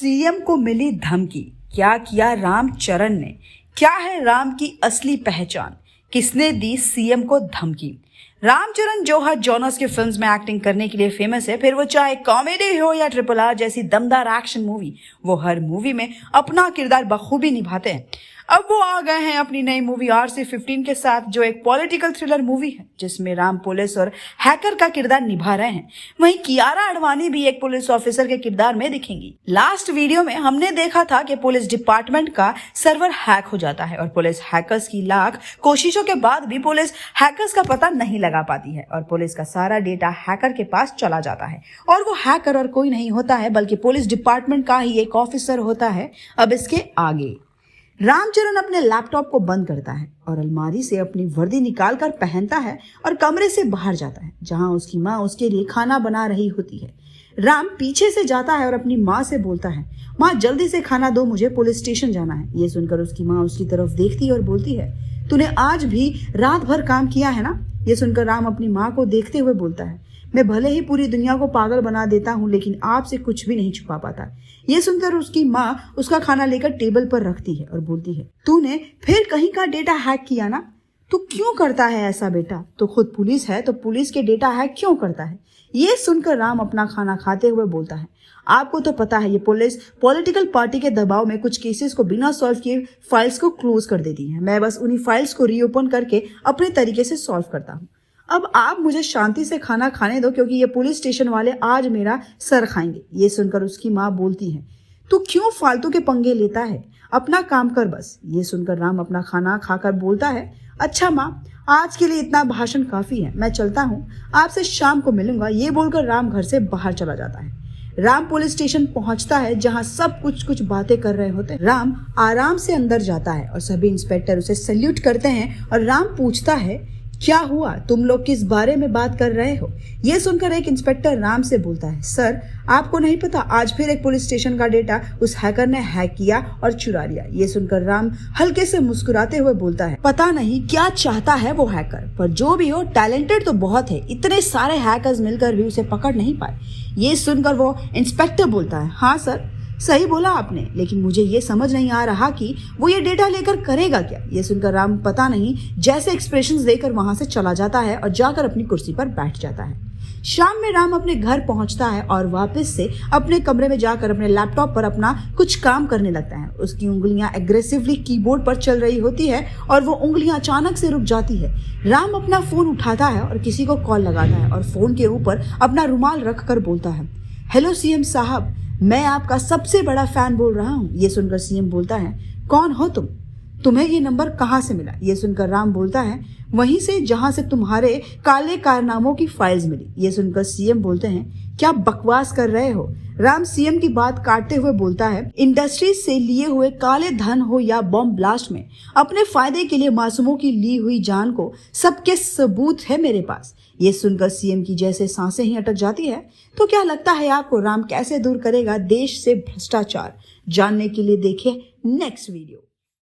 CM को मिली धमकी, क्या किया रामचरण ने? क्या है राम की असली पहचान? किसने दी सीएम को धमकी? रामचरण जो हर जॉनर्स के फिल्म्स में एक्टिंग करने के लिए फेमस है, फिर वो चाहे कॉमेडी हो या RRR जैसी दमदार एक्शन मूवी, वो हर मूवी में अपना किरदार बखूबी निभाते हैं। अब वो आ गए हैं अपनी नई मूवी RC-15 के साथ, जो एक पॉलिटिकल थ्रिलर मूवी है जिसमें राम पुलिस और हैकर का किरदार निभा रहे हैं। वहीं कियारा आडवाणी भी एक पुलिस ऑफिसर के किरदार में दिखेंगी। लास्ट वीडियो में हमने देखा था कि पुलिस डिपार्टमेंट का सर्वर हैक हो जाता है और पुलिस हैकर्स की लाख कोशिशों के बाद भी पुलिस हैकर्स का पता नहीं लगा पाती है और पुलिस का सारा डेटा हैकर के पास चला जाता है। और वो हैकर और कोई नहीं होता है बल्कि पुलिस डिपार्टमेंट का ही एक ऑफिसर होता है। अब इसके आगे रामचरण अपने लैपटॉप को बंद करता है और अलमारी से अपनी वर्दी निकाल कर पहनता है और कमरे से बाहर जाता है, जहां उसकी माँ उसके लिए खाना बना रही होती है। राम पीछे से जाता है और अपनी माँ से बोलता है, माँ जल्दी से खाना दो, मुझे पुलिस स्टेशन जाना है। ये सुनकर उसकी माँ उसकी तरफ देखती है और बोलती है, तूने आज भी रात भर काम किया है ना? ये सुनकर राम अपनी माँ को देखते हुए बोलता है, मैं भले ही पूरी दुनिया को पागल बना देता हूँ लेकिन आपसे कुछ भी नहीं छुपा पाता। ये सुनकर उसकी माँ उसका खाना लेकर टेबल पर रखती है और बोलती है, तूने फिर कहीं का डेटा हैक किया ना? तू क्यों करता है ऐसा बेटा? तो खुद पुलिस है तो पुलिस के डेटा हैक क्यों करता है? ये सुनकर राम अपना खाना खाते हुए बोलता है, आपको तो पता है ये पुलिस पॉलिटिकल पार्टी के दबाव में कुछ केसेस को बिना सॉल्व किए फाइल्स को क्लोज कर देती है। मैं बस उन्हीं फाइल्स को रीओपन करके अपने तरीके से सॉल्व करता हूँ। अब आप मुझे शांति से खाना खाने दो क्योंकि ये पुलिस स्टेशन वाले आज मेरा सर खाएंगे। ये सुनकर उसकी माँ बोलती है, तू क्यों फालतू के पंगे लेता है? अपना काम कर बस। ये सुनकर राम अपना खाना खाकर बोलता है, अच्छा माँ, आज के लिए इतना भाषण काफी है, मैं चलता हूँ, आपसे शाम को मिलूंगा। ये बोलकर राम घर से बाहर चला जाता है। राम पुलिस स्टेशन पहुंचता है जहां सब कुछ बातें कर रहे होते हैं। राम आराम से अंदर जाता है और सभी इंस्पेक्टर उसे सैल्यूट करते हैं और राम पूछता है, क्या हुआ? तुम लोग किस बारे में बात कर रहे हो? ये सुनकर एक इंस्पेक्टर राम से बोलता है, सर आपको नहीं पता, आज फिर एक पुलिस स्टेशन का डेटा उस हैकर ने हैक किया और चुरा लिया। ये सुनकर राम हल्के से मुस्कुराते हुए बोलता है, पता नहीं क्या चाहता है वो हैकर, पर जो भी हो टैलेंटेड तो बहुत है, इतने सारे हैकर्स मिलकर भी उसे पकड़ नहीं पाए। ये सुनकर वो इंस्पेक्टर बोलता है, हाँ सर सही बोला आपने, लेकिन मुझे ये समझ नहीं आ रहा कि वो ये डेटा लेकर करेगा क्या। ये सुनकर राम पता नहीं जैसे एक्सप्रेशंस देकर वहां से चला जाता है और जाकर अपनी कुर्सी पर बैठ जाता है। शाम में राम अपने घर पहुंचता है और वापस से अपने कमरे में जाकर अपने लैपटॉप पर अपना कुछ काम करने लगता है। उसकी उंगलियां एग्रेसिवली कीबोर्ड पर चल रही होती है और वो उंगलियां अचानक से रुक जाती है। राम अपना फोन उठाता है और किसी को कॉल लगाता है और फोन के ऊपर अपना रुमाल रख कर बोलता है, हेलो सीएम साहब, मैं आपका सबसे बड़ा फैन बोल रहा हूँ। ये सुनकर सीएम बोलता है, कौन हो तुम? तुम्हें ये नंबर कहाँ से मिला? ये सुनकर राम बोलता है, वहीं से जहां से तुम्हारे काले कारनामों की फाइल्स मिली। ये सुनकर सीएम बोलते हैं, क्या बकवास कर रहे हो? राम सीएम की बात काटते हुए बोलता है, इंडस्ट्री से लिए हुए काले धन हो या बॉम्ब ब्लास्ट में अपने फायदे के लिए मासूमों की ली हुई जान को सबके सबूत है मेरे पास। ये सुनकर सीएम की जैसे सांसें ही अटक जाती है। तो क्या लगता है आपको राम कैसे दूर करेगा देश से भ्रष्टाचार? जानने के लिए देखिए नेक्स्ट वीडियो।